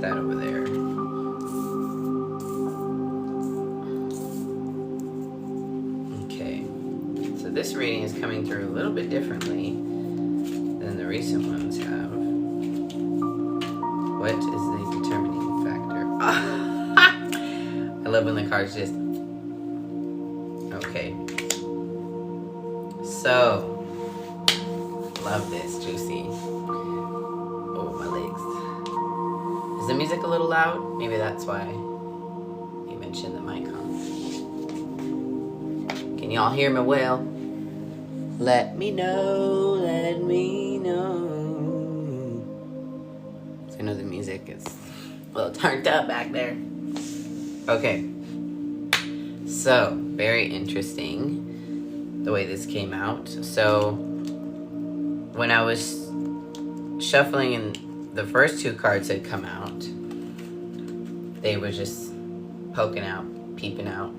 that over there. Okay. So this reading is coming through a little bit differently than the recent ones have. What is the determining factor? I love when the cards just... Okay. So, love this, juicy. Oh, my legs. Is the music a little loud? Maybe that's why you mentioned the mic on. Can y'all hear me well? Let me know, let me know. So I know the music is a little turned up back there. Okay. So, very interesting the way this came out. So, when I was shuffling and the first two cards had come out, they were just poking out, peeping out.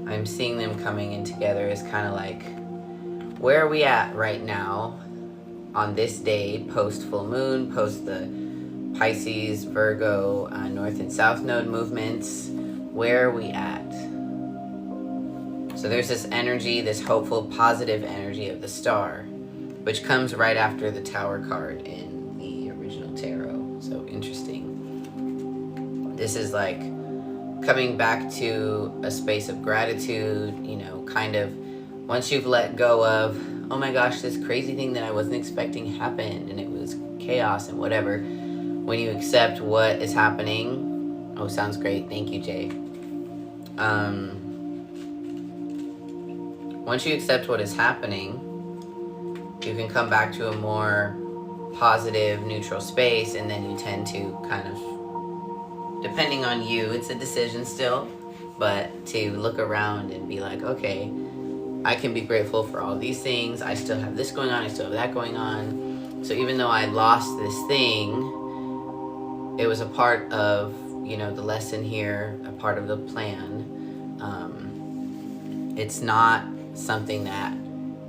I'm seeing them coming in together as kind of like, where are we at right now on this day, post full moon, post the Pisces, Virgo, North and South Node movements? Where are we at? So there's this energy, this hopeful, positive energy of the star, which comes right after the Tower card in the original tarot. So interesting. This is like coming back to a space of gratitude, you know, kind of once you've let go of, oh my gosh, this crazy thing that I wasn't expecting happened and it was chaos and whatever. When you accept what is happening, oh, sounds great. Thank you, Jay. Once you accept what is happening, you can come back to a more positive, neutral space, and then you tend to kind of, depending on you, it's a decision still, but to look around and be like, okay, I can be grateful for all these things. I still have this going on. I still have that going on. So even though I lost this thing, it was a part of, you know, the lesson here, a part of the plan. It's not something that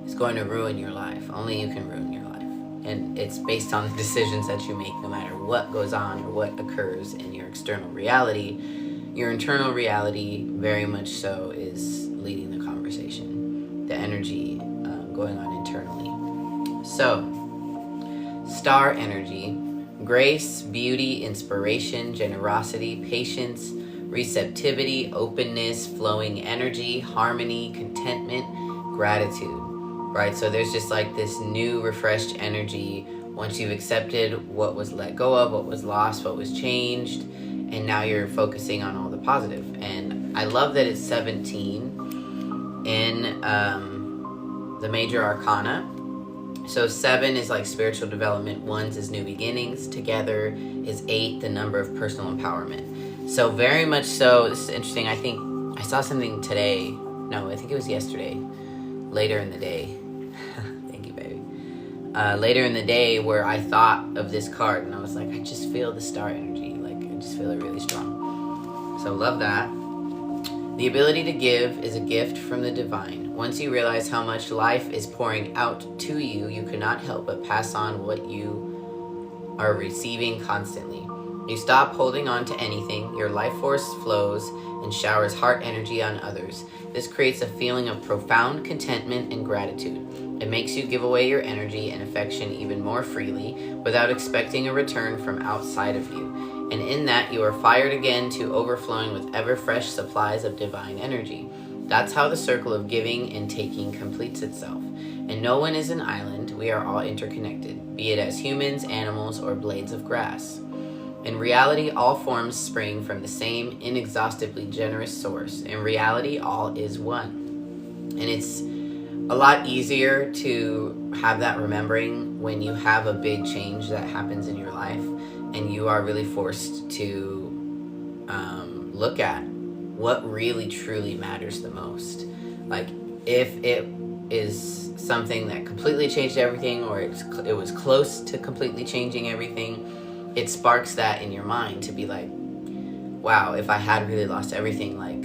is going to ruin your life. Only you can ruin your life. And it's based on the decisions that you make, no matter what goes on or what occurs in your external reality. Your internal reality, very much so, is leading the conversation. The energy going on internally. So, star energy. Grace, beauty, inspiration, generosity, patience, receptivity, openness, flowing energy, harmony, contentment, gratitude, right? So there's just like this new refreshed energy once you've accepted what was let go of, what was lost, what was changed, and now you're focusing on all the positive. And I love that it's 17 in the major arcana. So 7 is like spiritual development, 1 is new beginnings, together is 8, the number of personal empowerment. So very much so, this is interesting. I think I saw something today. No, I think it was yesterday. Later in the day. Thank you, baby. Later in the day where I thought of this card and I was like, I just feel the star energy. Like, I just feel it really strong. So love that. The ability to give is a gift from the divine. Once you realize how much life is pouring out to you, you cannot help but pass on what you are receiving constantly. You stop holding on to anything, your life force flows and showers heart energy on others. This creates a feeling of profound contentment and gratitude. It makes you give away your energy and affection even more freely without expecting a return from outside of you. And in that, you are fired again to overflowing with ever-fresh supplies of divine energy. That's how the circle of giving and taking completes itself. And no one is an island. We are all interconnected, be it as humans, animals, or blades of grass. In reality, all forms spring from the same inexhaustibly generous source. In reality, all is one. And it's a lot easier to have that remembering when you have a big change that happens in your life and you are really forced to look at what really truly matters the most. Like, if it is something that completely changed everything, or it was close to completely changing everything, it sparks that in your mind to be like, wow, if I had really lost everything, like,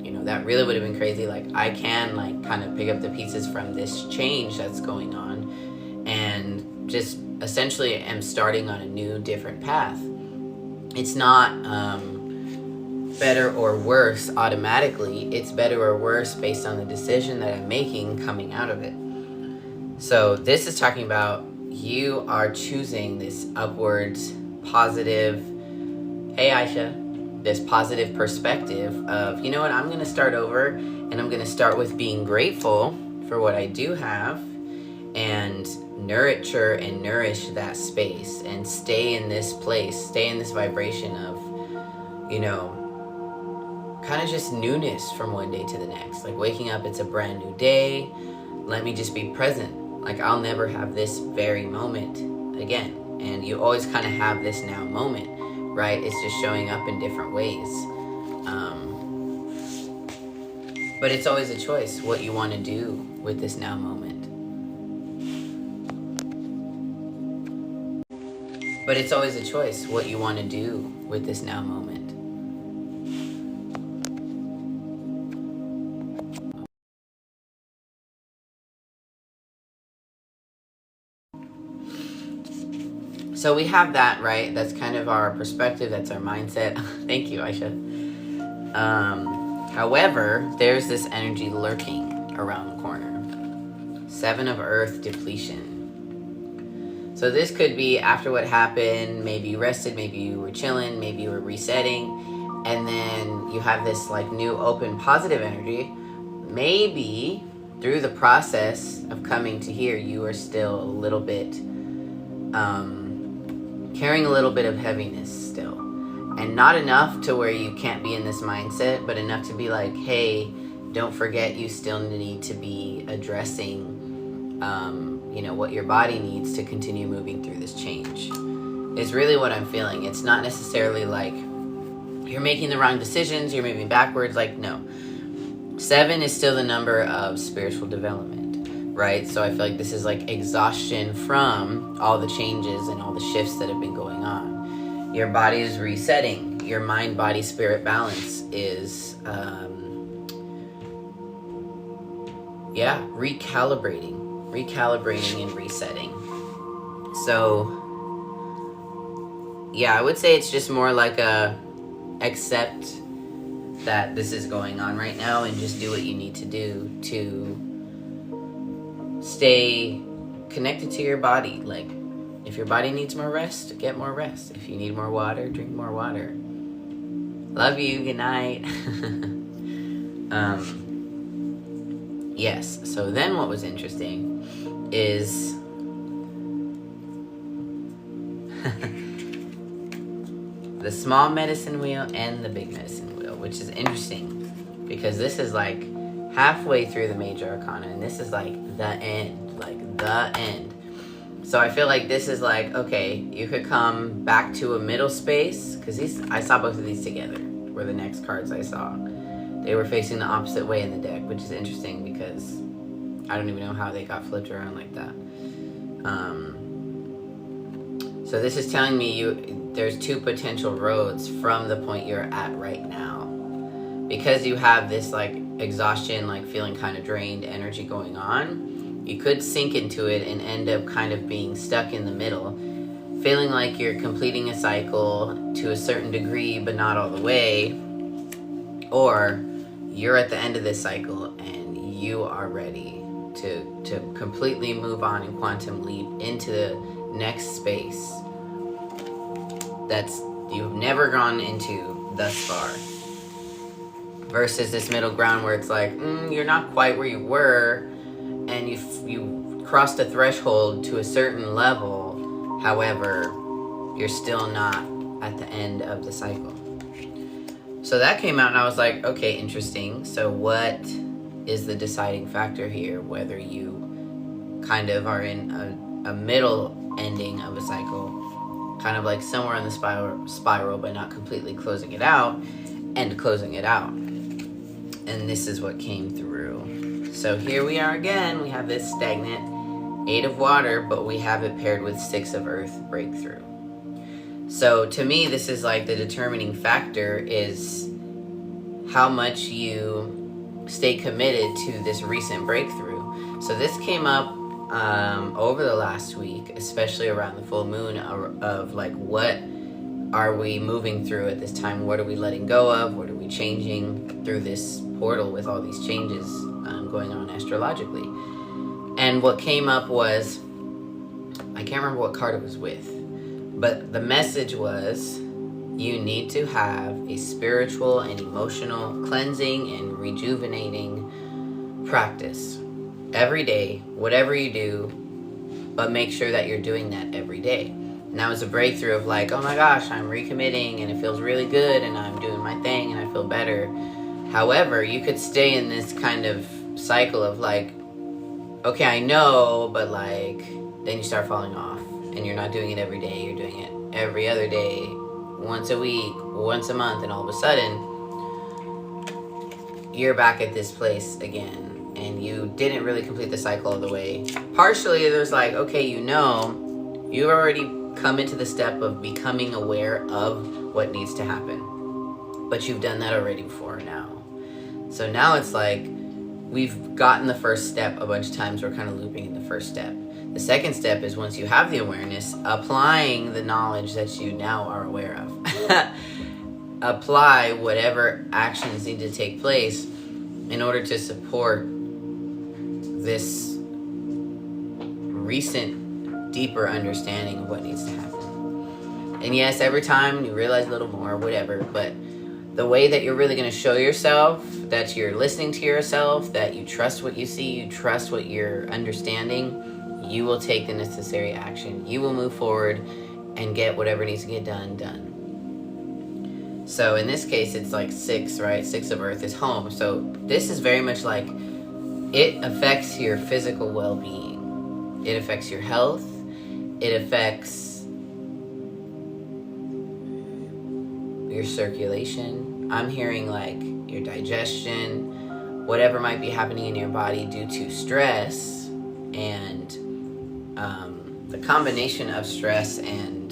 you know, that really would have been crazy. Like, I can, like, kind of pick up the pieces from this change that's going on and just essentially am starting on a new, different path. It's not better or worse automatically. It's better or worse based on the decision that I'm making coming out of it. So this is talking about you are choosing this upwards, positive, hey Aisha, this positive perspective of, you know what, I'm going to start over, and I'm going to start with being grateful for what I do have, and nurture and nourish that space, and stay in this place, stay in this vibration of, you know, kind of just newness from one day to the next. Like waking up, it's a brand new day. Let me just be present. Like I'll never have this very moment again. And you always kind of have this now moment, right? It's just showing up in different ways. But it's always a choice what you want to do with this now moment. But it's always a choice what you want to do with this now moment. So we have that, right? That's kind of our perspective. That's our mindset. Thank you, Aisha. However, there's this energy lurking around the corner. 7 of Earth, depletion. So this could be after what happened. Maybe you rested, maybe you were chilling, maybe you were resetting. And then you have this like new, open, positive energy. Maybe through the process of coming to here, you are still a little bit... carrying a little bit of heaviness still, and not enough to where you can't be in this mindset, but enough to be like, hey, don't forget you still need to be addressing you know, what your body needs to continue moving through this change is really what I'm feeling. It's not necessarily like you're making the wrong decisions, you're moving backwards. Like, no, 7 is still the number of spiritual development, right? So I feel like this is like exhaustion from all the changes and all the shifts that have been going on. Your body is resetting. Your mind, body, spirit balance is, recalibrating and resetting. So, yeah, I would say it's just more like a accept that this is going on right now and just do what you need to do to stay connected to your body. Like, if your body needs more rest, get more rest. If you need more water, drink more water. Love you. Good night. Yes. So then what was interesting is the small medicine wheel and the big medicine wheel, which is interesting because this is like halfway through the major arcana, and this is like the end. So I feel like this is like, okay, you could come back to a middle space, because I saw both of these together were the next cards I saw. They were facing the opposite way in the deck, which is interesting because I don't even know how they got flipped around like that. So this is telling me there's 2 potential roads from the point you're at right now, because you have this like exhaustion, like feeling kind of drained energy going on. You could sink into it and end up kind of being stuck in the middle, feeling like you're completing a cycle to a certain degree, but not all the way. Or you're at the end of this cycle and you are ready to completely move on and quantum leap into the next space that's you've never gone into thus far. Versus this middle ground where it's like, you're not quite where you were, and you crossed a threshold to a certain level. However, you're still not at the end of the cycle. So that came out and I was like, okay, interesting. So what is the deciding factor here? Whether you kind of are in a middle ending of a cycle, kind of like somewhere in the spiral, but not completely closing it out and closing it out. And this is what came through. So here we are again. We have this stagnant 8 of water, but we have it paired with 6 of earth, breakthrough. So to me, this is like the determining factor is how much you stay committed to this recent breakthrough. So this came up over the last week, especially around the full moon, of like, what are we moving through at this time? What are we letting go of? What are we changing through this portal with all these changes going on astrologically? And what came up was, I can't remember what card it was with, but the message was, you need to have a spiritual and emotional cleansing and rejuvenating practice every day, whatever you do, but make sure that you're doing that every day. And that was a breakthrough of like, oh my gosh, I'm recommitting and it feels really good and I'm doing my thing and I feel better. However, you could stay in this kind of cycle of like, okay, I know, but like, then you start falling off and you're not doing it every day. You're doing it every other day, once a week, once a month, and all of a sudden you're back at this place again and you didn't really complete the cycle all the way. Partially there's like, okay, you've already come into the step of becoming aware of what needs to happen, but you've done that already before now. So now it's like, we've gotten the first step a bunch of times. We're kind of looping in the first step. The second step is, once you have the awareness, applying the knowledge that you now are aware of. Apply whatever actions need to take place in order to support this recent, deeper understanding of what needs to happen. And yes, every time you realize a little more, whatever, but the way that you're really going to show yourself that you're listening to yourself, that you trust what you see, you trust what you're understanding, you will take the necessary action. You will move forward and get whatever needs to get done. So in this case, it's like 6, right? 6 of Earth is home. So this is very much like, it affects your physical well-being. It affects your health. It affects your circulation. I'm hearing like your digestion, whatever might be happening in your body due to stress, and the combination of stress and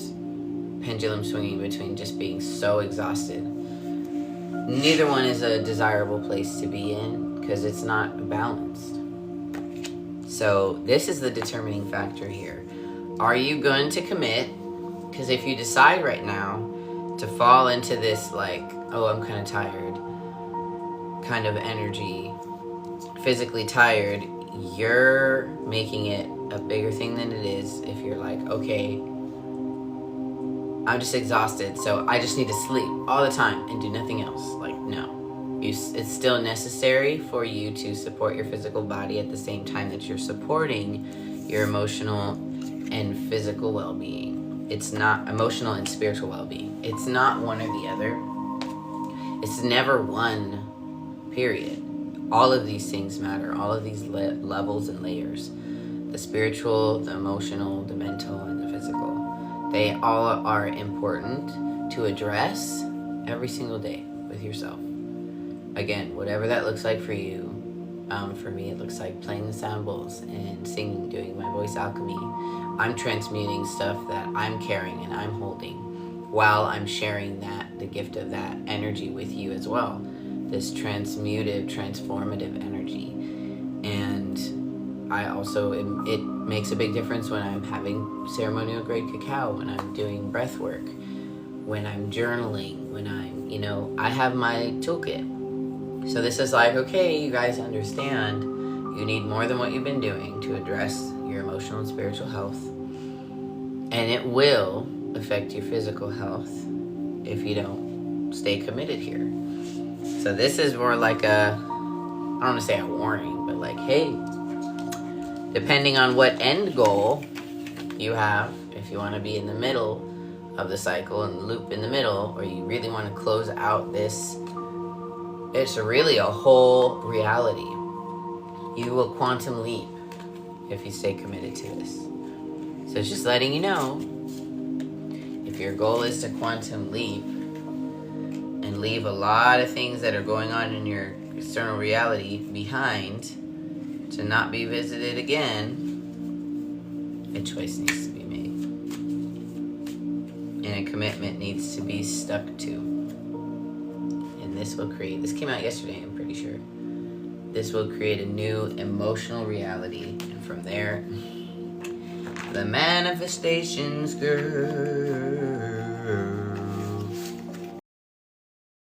pendulum swinging between just being so exhausted. Neither one is a desirable place to be in because it's not balanced. So this is the determining factor here. Are you going to commit? Because if you decide right now to fall into this like, oh, I'm kind of tired kind of energy, physically tired, you're making it a bigger thing than it is if you're like, okay, I'm just exhausted, so I just need to sleep all the time and do nothing else. Like, no. It's still necessary for you to support your physical body at the same time that you're supporting your emotional and physical well-being. It's not emotional and spiritual well-being. It's not one or the other. It's never one, period. All of these things matter. All of these levels and layers. The spiritual, the emotional, the mental, and the physical. They all are important to address every single day with yourself. Again, whatever that looks like for you. For me, it looks like playing the sound bowls and singing, doing my voice alchemy. I'm transmuting stuff that I'm carrying and I'm holding while I'm sharing the gift of that energy with you as well. This transmutive, transformative energy. And I also, it makes a big difference when I'm having ceremonial grade cacao, when I'm doing breath work, when I'm journaling, when I'm, I have my toolkit. So this is like, okay, you guys understand you need more than what you've been doing to address your emotional and spiritual health. And it will affect your physical health if you don't stay committed here. So this is more like I don't want to say a warning, but like, hey, depending on what end goal you have, if you want to be in the middle of the cycle and loop in the middle, or you really want to close out this, it's really a whole reality. You will quantum leap if you stay committed to this. So it's just letting you know, if your goal is to quantum leap and leave a lot of things that are going on in your external reality behind to not be visited again, a choice needs to be made. And a commitment needs to be stuck to. And this will create, this came out yesterday, I'm pretty sure. this will create a new emotional reality. And from there, the manifestations, girl.